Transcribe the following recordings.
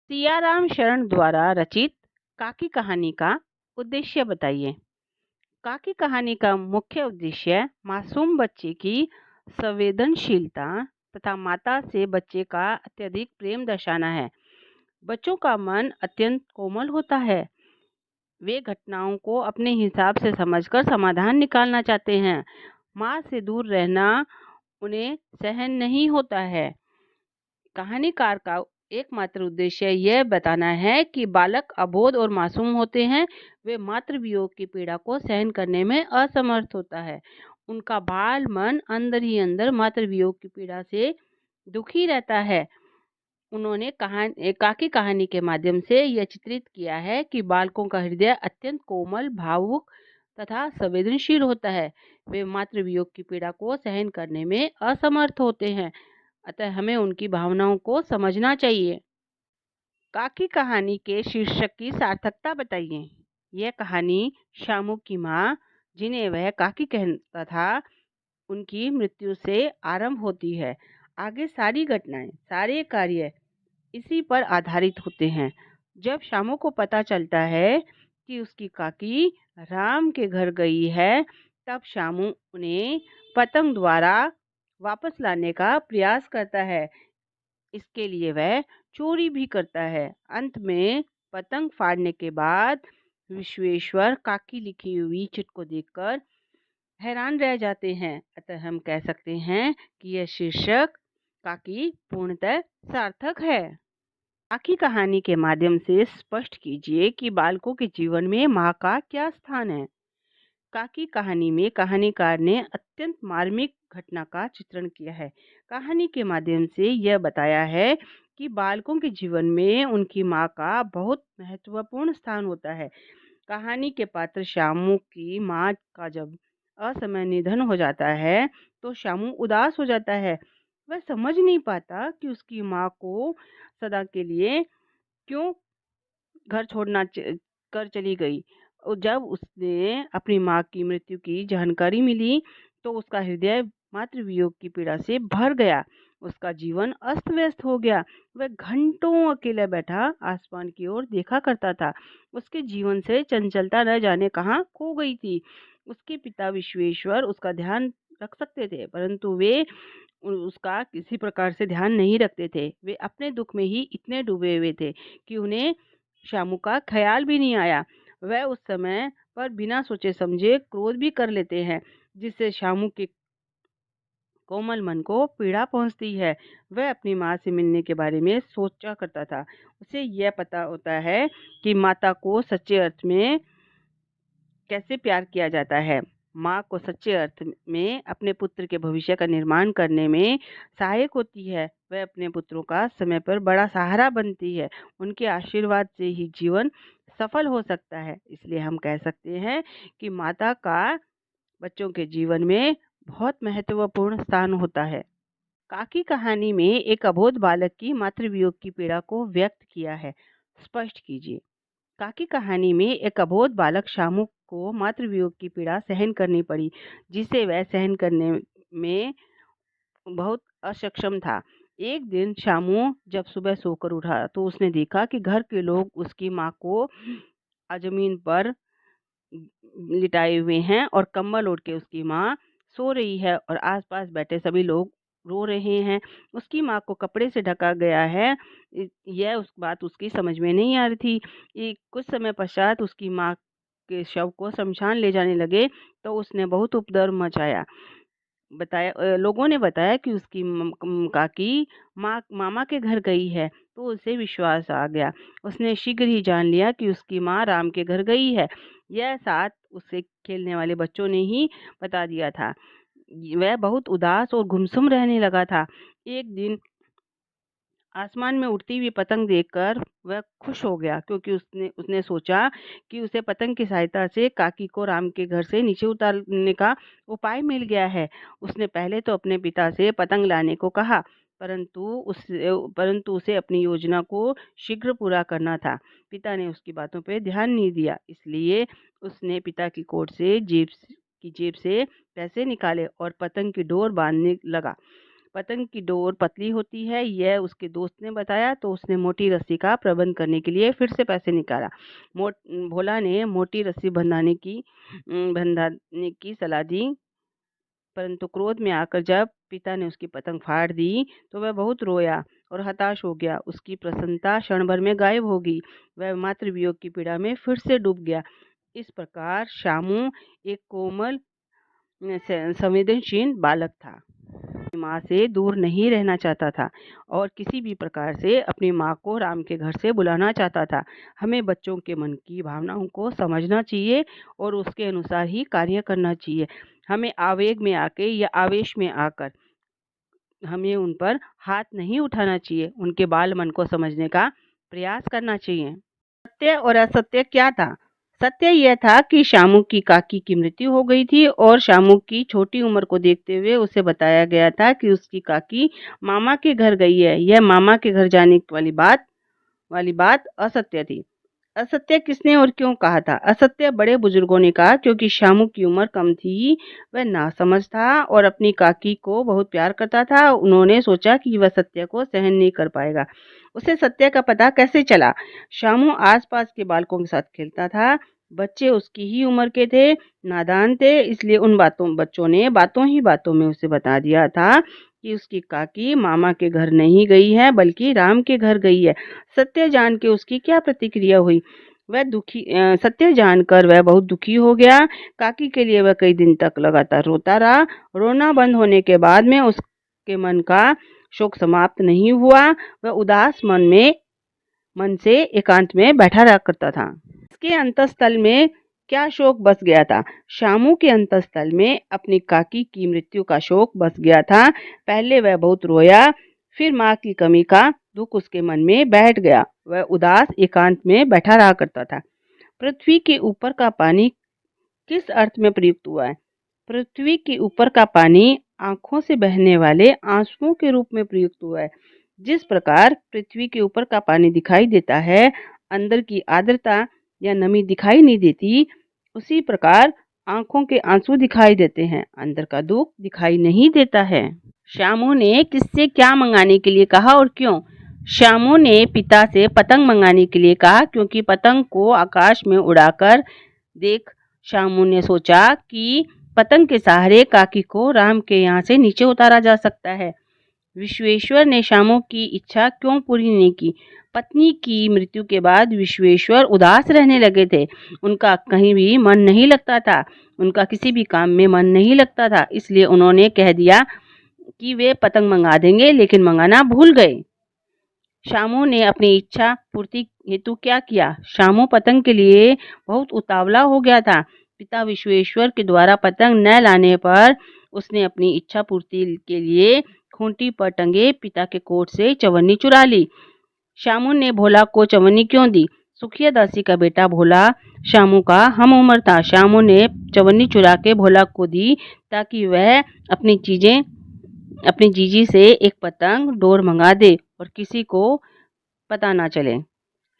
सियाराम शरण द्वारा रचित काकी कहानी का उद्देश्य बताइए। काकी कहानी का मुख्य उद्देश्य मासूम बच्चे की संवेदनशीलता तथा माता से बच्चे का अत्यधिक प्रेम दर्शाना है। बच्चों का मन अत्यंत कोमल होता है। वे घटनाओं को अपने हिसाब से समझकर समाधान निकालना चाहते हैं। माँ से दूर रहना उन्हें सहन नहीं होता है। कहानीकार का एकमात्र उद्देश्य यह बताना है कि बालक अबोध और मासूम होते हैं। वे मातृ वियोग की पीड़ा को सहन करने में असमर्थ होता है। उनका बाल मन अंदर ही अंदर मातृ वियोग की पीड़ा से दुखी रहता है। उन्होंने काकी कहानी के माध्यम से यह चित्रित किया है कि बालकों का हृदय अत्यंत कोमल, भावुक तथा संवेदनशील होता है। वे मातृ वियोग की पीड़ा को सहन करने में असमर्थ होते हैं, अतः हमें उनकी भावनाओं को समझना चाहिए। काकी कहानी के शीर्षक की सार्थकता बताइए। यह कहानी शामू की माँ, जिन्हें वह काकी कहता था, उनकी मृत्यु से आरंभ होती है। आगे सारी घटनाएं, सारे कार्य इसी पर आधारित होते हैं। जब शामू को पता चलता है कि उसकी काकी राम के घर गई है, तब शामू उन्हें पतंग द्वारा वापस लाने का प्रयास करता है। इसके लिए वह चोरी भी करता है। अंत में पतंग फाड़ने के बाद विश्वेश्वर काकी लिखी हुई चिट को देखकर हैरान रह जाते हैं। अतः हम कह सकते हैं कि यह शीर्षक काकी पूर्णतः सार्थक है। काकी कहानी के माध्यम से स्पष्ट कीजिए कि बालकों के जीवन में माँ का क्या स्थान है। काकी कहानी में कहानीकार ने अत्यंत मार्मिक घटना का चित्रण किया है। कहानी के माध्यम से यह बताया है कि बालकों के जीवन में उनकी माँ का बहुत महत्वपूर्ण स्थान होता है। कहानी के पात्र शामू की माँ का जब असमय निधन हो जाता है, तो शामू उदास हो जाता है। वह समझ नहीं पाता कि उसकी माँ को सदा के लिए क्यों घर छोड़ना कर चली गई। और जब उसने अपनी माँ की मृत्यु की जानकारी मिली, तो उसका हृदय मातृ वियोग की पीड़ा से भर गया। उसका जीवन अस्त व्यस्त हो गया। वह घंटों अकेले बैठा आसमान की ओर देखा करता था। उसके जीवन से चंचलता न जाने कहाँ खो गई थी। उसके पिता विश्वेश्वर उसका ध्यान रख सकते थे, परंतु वे उसका किसी प्रकार से ध्यान नहीं रखते थे। वे अपने दुख में ही इतने डूबे हुए थे कि उन्हें शामू का ख्याल भी नहीं आया। वह उस समय पर बिना सोचे समझे क्रोध भी कर लेते हैं, जिससे शामू के कोमल मन को पीड़ा पहुंचती है। वह अपनी माँ से मिलने के बारे में सोचा करता था। उसे यह पता होता है कि माता को सच्चे अर्थ में कैसे प्यार किया जाता है। माँ को सच्चे अर्थ में अपने पुत्र के भविष्य का निर्माण करने में सहायक होती है। वह अपने पुत्रों का समय पर बड़ा सहारा बनती है। उनके आशीर्वाद से ही जीवन सफल हो सकता है। इसलिए हम कह सकते हैं कि माता का बच्चों के जीवन में बहुत महत्वपूर्ण स्थान होता है। काकी कहानी में एक अबोध बालक की मातृवियोग की पीड़ा को व्यक्त किया है। स्पष्ट कीजिए। काकी कहानी में एक अबोध बालक शामू को मातृवियोग की पीड़ा सहन करनी पड़ी, जिसे वह सहन करने में बहुत असक्षम था। एक दिन शामू जब सुबह सोकर उठा, तो उसने देखा कि घर के लोग उसकी माँ को जमीन पर लिटाए हुए हैं और कंबल ओढ़ के उसकी माँ सो रही है और आसपास बैठे सभी लोग रो रहे हैं। उसकी माँ को कपड़े से ढका गया है। यह उस बात उसकी समझ में नहीं आ रही थी। कुछ समय पश्चात उसकी माँ के शव को शमशान ले जाने लगे, तो उसने बहुत उपद्रव मचाया। लोगों ने बताया कि उसकी काकी मामा के घर गई है, तो उसे विश्वास आ गया। उसने शीघ्र ही जान लिया कि उसकी माँ राम के घर गई है। यह साथ उससे खेलने वाले बच्चों ने ही बता दिया था। वह बहुत उदास और गुमसुम रहने लगा था। एक दिन आसमान में उड़ती हुई पतंग देखकर वह खुश हो गया, क्योंकि उसने उसने सोचा कि उसे पतंग की सहायता से काकी को राम के घर से नीचे उतारने का उपाय मिल गया है। उसने पहले तो अपने पिता से पतंग लाने को कहा, परंतु उसे अपनी योजना को शीघ्र पूरा करना था। पिता ने उसकी बातों पर ध्यान नहीं दिया, इसलिए उसने पिता की कोट से जेब से पैसे निकाले और पतंग की डोर बांधने लगा। पतंग की डोर पतली होती है, यह उसके दोस्त ने बताया तो उसने मोटी रस्सी का प्रबंध करने के लिए फिर से पैसे निकाला। भोला ने मोटी रस्सी बंधाने की सलाह दी, परंतु क्रोध में आकर जब पिता ने उसकी पतंग फाड़ दी तो वह बहुत रोया और हताश हो गया। उसकी प्रसन्नता क्षण भर में गायब हो गई। वह मातृ वियोग की पीड़ा में फिर से डूब गया। इस प्रकार शामू एक कोमल संवेदनशील बालक था। माँ से दूर नहीं रहना चाहता था और किसी भी प्रकार से अपनी माँ को राम के घर से बुलाना चाहता था। हमें बच्चों के मन की भावनाओं को समझना चाहिए और उसके अनुसार ही कार्य करना चाहिए। हमें आवेग में आके या आवेश में आकर हमें उन पर हाथ नहीं उठाना चाहिए। उनके बाल मन को समझने का प्रयास करना चाहिए। सत्य और असत्य क्या था? सत्य यह था कि शामू की काकी की मृत्यु हो गई थी और शामू की छोटी उम्र को देखते हुए उसे बताया गया था कि उसकी काकी मामा के घर गई है। यह मामा के घर जाने वाली बात असत्य थी। असत्य किसने और क्यों कहा था? असत्य बड़े बुजुर्गों ने कहा क्योंकि शामू की उम्र कम थी, वह नासमझ था और अपनी काकी को बहुत प्यार करता था। उन्होंने सोचा कि वह सत्य को सहन नहीं कर पाएगा। उसे सत्य का पता कैसे चला? शामू आसपास के बालकों के साथ खेलता था। बच्चे उसकी ही उम्र के थे, नादान थे, इसलिए उन बच्चों ने बातों ही बातों में उसे बता दिया था कि उसकी काकी मामा के घर नहीं गई है बल्कि राम के घर गई है। सत्य जान के उसकी क्या प्रतिक्रिया हुई? सत्य जानकर वह बहुत दुखी हो गया। काकी के लिए वह कई दिन तक लगातार रोता रहा। रोना बंद होने के बाद में उसके मन का शोक समाप्त नहीं हुआ। वह उदास मन से एकांत में बैठा रहा करता था। इसके अंतःस्थल में क्या शोक बस गया था? शामू के अंतःस्थल में अपनी काकी की मृत्यु का शोक बस गया था। पहले वह बहुत रोया, फिर माँ की कमी का दुख उसके मन में बैठ गया। वह उदास एकांत में बैठा रहा करता था। पृथ्वी के ऊपर का पानी किस अर्थ में प्रयुक्त हुआ है? पृथ्वी के ऊपर का पानी आंखों से बहने वाले आंसुओं के रूप में प्रयुक्त हुआ है। जिस प्रकार पृथ्वी के ऊपर का पानी दिखाई देता है, अंदर की आर्द्रता या नमी दिखाई नहीं देती, उसी प्रकार आंखों के आंसू दिखाई देते हैं, अंदर का दुख दिखाई नहीं देता है। शामू ने किससे क्या मंगाने के लिए कहा और क्यों? शामू ने पिता से पतंग मंगाने के लिए कहा क्योंकि पतंग को आकाश में उड़ाकर देख शामू ने सोचा कि पतंग के सहारे काकी को राम के यहाँ से नीचे उतारा जा सकता है। विश्वेश्वर ने शामू की इच्छा क्यों पूरी नहीं की? पत्नी की मृत्यु के बाद विश्वेश्वर उदास रहने लगे थे। उनका कहीं भी मन नहीं लगता था, उनका किसी भी काम में मन नहीं लगता था, इसलिए उन्होंने कह दिया कि वे पतंग मंगा देंगे, लेकिन मंगाना भूल गए। शामू ने अपनी इच्छा पूर्ति हेतु क्या किया? शामू पतंग के लिए बहुत उतावला हो गया था। पिता विश्वेश्वर के द्वारा पतंग न लाने पर उसने अपनी इच्छा पूर्ति के लिए खूंटी पर टंगे पिता के कोट से चवन्नी चुरा ली। शामू ने भोला को चवन्नी क्यों दी? सुखिया दासी का बेटा भोला शामू का हम उम्र था। शामू ने चवन्नी चुरा के भोला को दी ताकि वह अपनी जीजी से एक पतंग डोर मंगा दे और किसी को पता ना चले।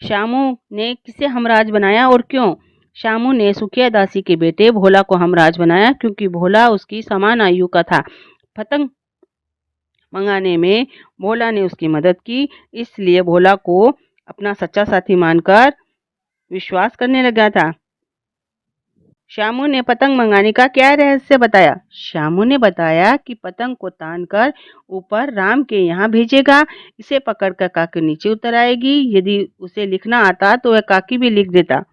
शामू ने किसे हमराज बनाया और क्यों? शामू ने सुखिया दासी के बेटे भोला को हमराज बनाया क्योंकि भोला उसकी समान आयु का था। पतंग मंगाने में भोला ने उसकी मदद की, इसलिए भोला को अपना सच्चा साथी मानकर विश्वास करने लगा था। शामू ने पतंग मंगाने का क्या रहस्य बताया? शामू ने बताया कि पतंग को तानकर ऊपर राम के यहाँ भेजेगा, इसे पकड़कर काकी नीचे उतर आएगी। यदि उसे लिखना आता तो वह काकी भी लिख देता।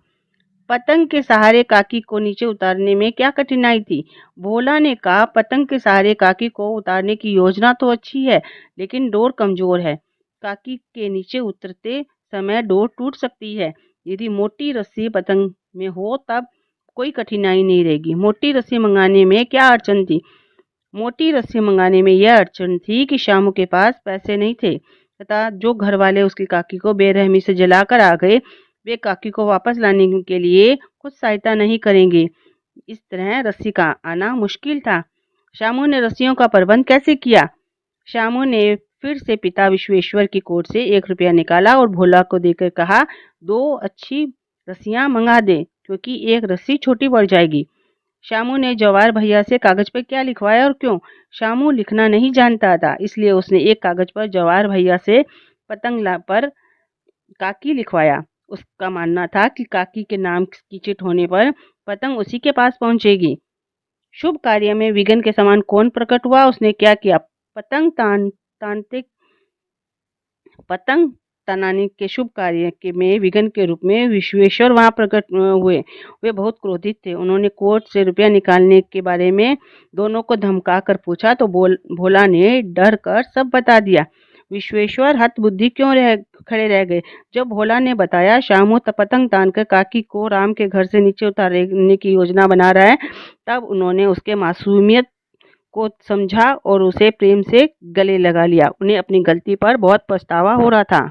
पतंग के सहारे काकी को नीचे उतारने में क्या कठिनाई थी? भोला ने कहा, पतंग के सहारे काकी को उतारने की योजना तो अच्छी है, लेकिन डोर कमजोर है। काकी के नीचे उतरते समय डोर टूट सकती है। यदि मोटी रस्सी पतंग में हो तब कोई कठिनाई नहीं रहेगी। मोटी रस्सी मंगाने में क्या अड़चन थी? मोटी रस्सी मंगाने में यह अड़चन थी कि शामू के पास पैसे नहीं थे तथा जो घर वाले उसकी काकी को बेरहमी से जलाकर आ गए, वे काकी को वापस लाने के लिए कुछ सहायता नहीं करेंगे। इस तरह रस्सी का आना मुश्किल था। शामू ने रस्सियों का प्रबंध कैसे किया? शामू ने फिर से पिता विश्वेश्वर की कोट से 1 रुपया निकाला और भोला को देकर कहा, 2 अच्छी रस्सियां मंगा दे क्योंकि एक रस्सी छोटी पड़ जाएगी। शामू ने जवाहर भैया से कागज पर क्या लिखवाया और क्यों? शामू लिखना नहीं जानता था, इसलिए उसने एक कागज पर जवाहर भैया से पर काकी लिखवाया। उसका मानना था कि काकी के नाम की चिट होने पर पतंग उसी के पास पहुंचेगी। शुभ कार्य में विघ्न के समान कौन प्रकट हुआ? उसने क्या किया? पतंग तान तांत्रिक पतंग तनाने के शुभ कार्य के में विघ्न के रूप में विश्वेश्वर वहां प्रकट हुए। वे बहुत क्रोधित थे। उन्होंने कोर्ट से रुपया निकालने के बारे में दोनों को धमका कर पूछा तो भोला ने डर कर सब बता दिया। विश्वेश्वर हतबुद्धि क्यों खड़े रह गए। जब भोला ने बताया शामू पतंग तान कर काकी को राम के घर से नीचे उतारने की योजना बना रहा है, तब उन्होंने उसके मासूमियत को समझा और उसे प्रेम से गले लगा लिया। उन्हें अपनी गलती पर बहुत पछतावा हो रहा था।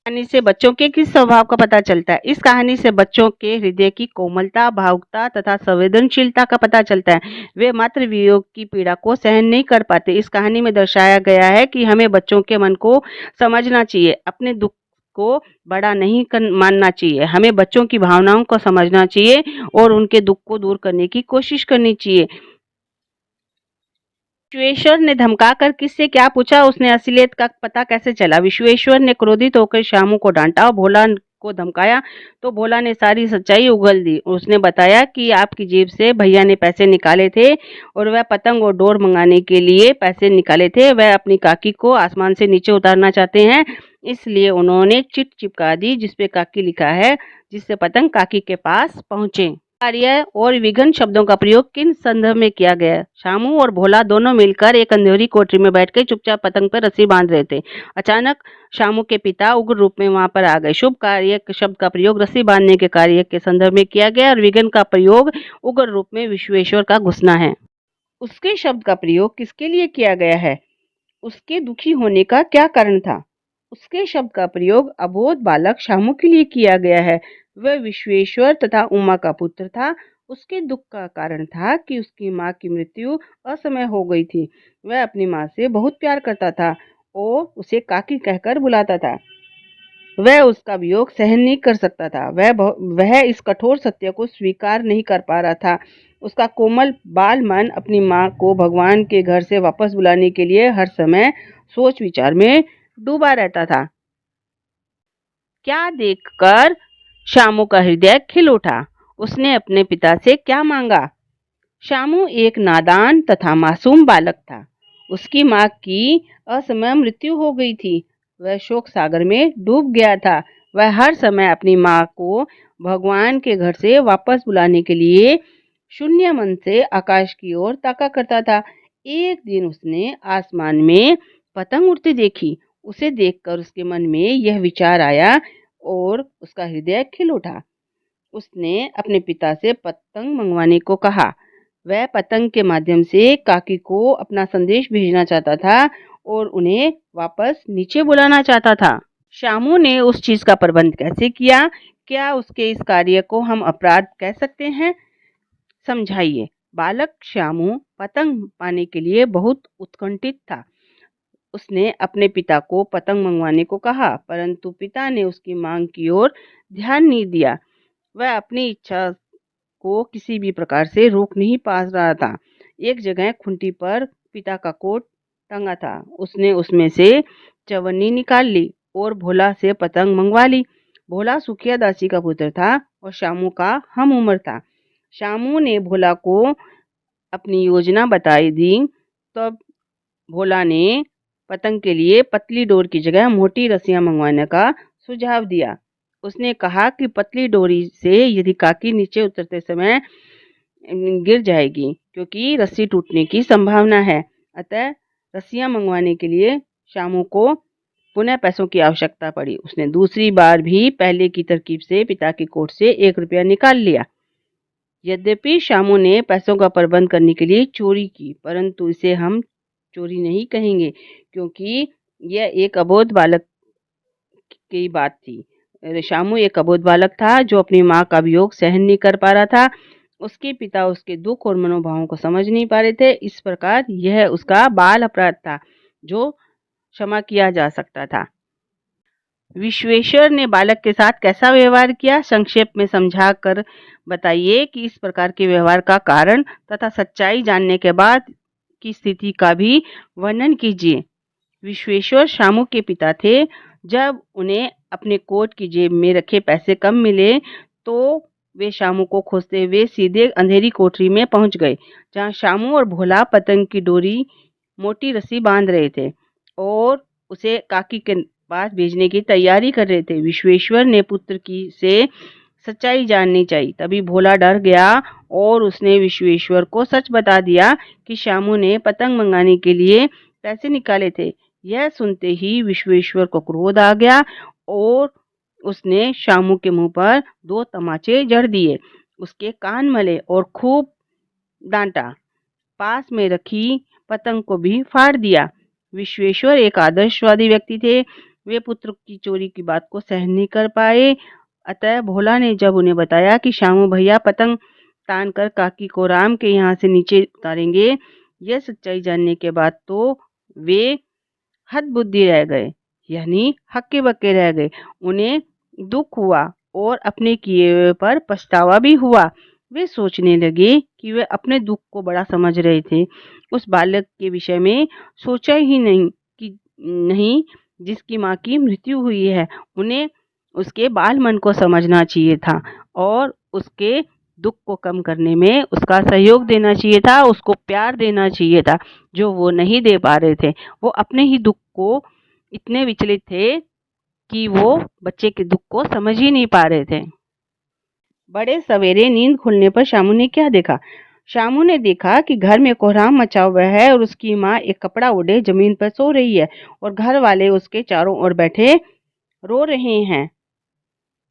कहानी से बच्चों के किस स्वभाव का पता चलता है? इस कहानी से बच्चों के हृदय की कोमलता, भावुकता तथा संवेदनशीलता का पता चलता है। वे मातृ वियोग की पीड़ा को सहन नहीं कर पाते। इस कहानी में दर्शाया गया है कि हमें बच्चों के मन को समझना चाहिए, अपने दुख को बड़ा नहीं मानना चाहिए। हमें बच्चों की भावनाओं को समझना चाहिए और उनके दुख को दूर करने की कोशिश करनी चाहिए। विश्वेश्वर ने धमकाकर किससे क्या पूछा? उसने असलियत का पता कैसे चला? विश्वेश्वर ने क्रोधित होकर शामू को डांटा और भोला को धमकाया तो भोला ने सारी सच्चाई उगल दी। उसने बताया कि आपकी जेब से भैया ने पैसे निकाले थे और वह पतंग और डोर मंगाने के लिए पैसे निकाले थे। वह अपनी काकी को आसमान से नीचे उतारना चाहते हैं, इसलिए उन्होंने चिट चिपका दी जिसपे काकी लिखा है, जिससे पतंग काकी के पास पहुंचे। कार्य और विघ्न शब्दों का प्रयोग किन संदर्भ में किया गया? शामू और भोला दोनों मिलकर एक अंधेरी कोठरी में बैठकर चुपचाप पतंग पर रस्सी बांध रहे थे। अचानक शामू के पिता उग्र रूप में वहां पर आ गए। शुभ कार्य शब्द का प्रयोग रस्सी बांधने के कार्य के संदर्भ में किया गया और विघ्न का प्रयोग उग्र रूप में विश्वेश्वर का घुसना है। उसके शब्द का प्रयोग किसके लिए किया गया है? उसके दुखी होने का क्या कारण था? उसके शब्द का प्रयोग अबोध बालक शामू के लिए किया गया है। वह विश्वेश्वर तथा उमा का पुत्र था। उसके दुख का कारण था कि उसकी माँ की मृत्यु असमय हो गई थी। वह अपनी माँ से बहुत प्यार करता था और उसे काकी कहकर बुलाता था। वह उसका वियोग सहन नहीं कर सकता था। वह इस कठोर सत्य को स्वीकार नहीं कर पा रहा था। उसका कोमल बाल मन अपनी माँ को भगवान के घर से वापस बुलाने के लिए हर समय सोच विचार में डूबा रहता था। क्या देखकर शामू का हृदय खिल उठा? उसने अपने पिता से क्या मांगा? शामू एक नादान तथा मासूम बालक था। उसकी माँ की असमय मृत्यु हो गई थी। वह शोक सागर में डूब गया था। वह हर समय अपनी माँ को भगवान के घर से वापस बुलाने के लिए शून्य मन से आकाश की ओर ताका करता था। एक दिन उसने आसमान में पतंग उड़ती देखी। उसे देखकर उसके मन में यह विचार आया और उसका हृदय खिल उठा। उसने अपने पिता से पतंग मंगवाने को कहा। वह पतंग के माध्यम से काकी को अपना संदेश भेजना चाहता था और उन्हें वापस नीचे बुलाना चाहता था। शामू ने उस चीज का प्रबंध कैसे किया? क्या उसके इस कार्य को हम अपराध कह सकते हैं? समझाइए। बालक शामू पतंग पाने के लिए बहुत उत्कंठित था। उसने अपने पिता को पतंग मंगवाने को कहा, परंतु पिता ने उसकी मांग की ओर ध्यान नहीं दिया। वह अपनी इच्छा को किसी भी प्रकार से रोक नहीं पा रहा था। एक जगह खुंटी पर पिता का कोट टंगा था। उसने उसमें से चवन्नी निकाल ली और भोला से पतंग मंगवा ली। भोला सुखिया दासी का पुत्र था और शामू का हम उम्र था। शामू ने भोला को अपनी योजना बताई दी। तब भोला ने पतंग के लिए पतली डोर की जगह मोटी रस्सियां मंगवाने का सुझाव दिया। उसने कहा कि पतली डोरी से यदि काकी नीचे उतरते समय गिर जाएगी, क्योंकि रस्सी टूटने की संभावना है। अतः रस्सियां मंगवाने के लिए शामू को पुनः पैसों की आवश्यकता पड़ी। उसने दूसरी बार भी पहले की तरकीब से पिता की कोट से 1 रुपया निकाल लिया। यद्यपि शामू ने पैसों का प्रबंध करने के लिए चोरी की, परंतु इसे हम चोरी नहीं कहेंगे, क्योंकि यह एक अबोध बालक की बात थी। शामू एक अबोध बालक था जो अपनी माँ का वियोग सहन नहीं कर पा रहा था। उसके पिता उसके दुख और मनोभावों को समझ नहीं पा रहे थे। इस प्रकार यह उसका बाल अपराध था जो क्षमा किया जा सकता था। विश्वेश्वर ने बालक के साथ कैसा व्यवहार किया, संक्षेप में समझा कर बताइए कि इस प्रकार के व्यवहार का कारण तथा सच्चाई जानने के बाद की स्थिति का भी वर्णन कीजिए। विश्वेश्वर शामू के पिता थे। जब उन्हें अपने कोट की जेब में रखे पैसे कम मिले तो वे शामू को खोजते हुए सीधे अंधेरी कोठरी में पहुंच गए, जहां शामू और भोला पतंग की डोरी मोटी रस्सी बांध रहे थे और उसे काकी के पास भेजने की तैयारी कर रहे थे। विश्वेश्वर ने पुत्र की से सच्चाई जाननी चाहिए। तभी भोला डर गया और उसने विश्वेश्वर को सच बता दिया कि शामू ने पतंग मंगाने के लिए पैसे निकाले थे। यह सुनते ही विश्वेश्वर को क्रोध आ गया और उसने शामू के मुंह पर 2 तमाचे जड़ दिए, उसके कान मले और खूब डांटा। पास में रखी पतंग को भी फाड़ दिया। विश्वेश्वर एक आदर्शवादी व्यक्ति थे। वे पुत्र की चोरी की बात को सहन नहीं कर पाए। अतः भोला ने जब उन्हें बताया कि शामू भैया पतंग तान कर काकी को राम के यहाँ से नीचे उतारेंगे, यह सच्चाई जानने के बाद तो वे हद बुद्धि रह गए, यानी हक्के बक्के रह गए। उन्हें दुख हुआ और अपने किए हुए पर पछतावा भी हुआ। वे सोचने लगे कि वे अपने दुख को बड़ा समझ रहे थे। उस बालक के विषय में सोचा ही नहीं जिसकी माँ की मृत्यु हुई है। उन्हें उसके बाल मन को समझना चाहिए था और उसके दुख को कम करने में उसका सहयोग देना चाहिए था, उसको प्यार देना चाहिए था, जो वो नहीं दे पा रहे थे। वो अपने ही दुख को इतने विचलित थे कि वो बच्चे के दुख को समझ ही नहीं पा रहे थे। बड़े सवेरे नींद खुलने पर शामू ने क्या देखा? शामू ने देखा कि घर में कोहराम मचा हुआ है और उसकी माँ एक कपड़ा ओढ़े जमीन पर सो रही है और घर वाले उसके चारों ओर बैठे रो रहे हैं।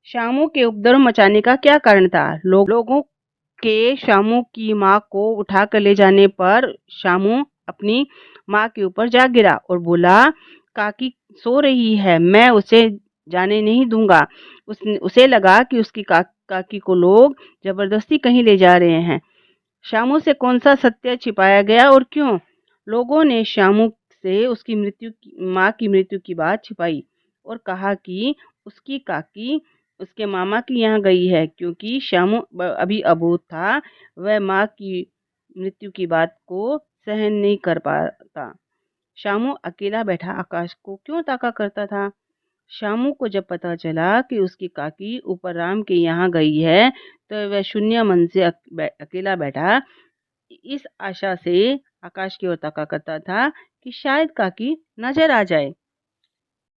शामू के उपद्रव मचाने का क्या कारण था? लोगों के शामू की माँ को उठाकर ले जाने पर शामू अपनी माँ के ऊपर जा गिरा और बोला, काकी सो रही है, मैं उसे जाने नहीं दूंगा। उसे लगा कि उसकी काकी को लोग जबरदस्ती कहीं ले जा रहे हैं। शामू से कौन सा सत्य छिपाया गया और क्यों? लोगों ने शामू से उसकी माँ की मृत्यु की बात छिपाई और कहा कि उसकी काकी उसके मामा की यहाँ गई है, क्योंकि शामू अभी अबोध था। वह माँ की मृत्यु की बात को सहन नहीं कर पाता। शामू अकेला बैठा आकाश को क्यों ताका करता था? शामू को जब पता चला कि उसकी काकी ऊपर राम के यहाँ गई है, तो वह शून्य मन से अकेला बैठा इस आशा से आकाश की ओर ताका करता था कि शायद काकी नजर आ जाए।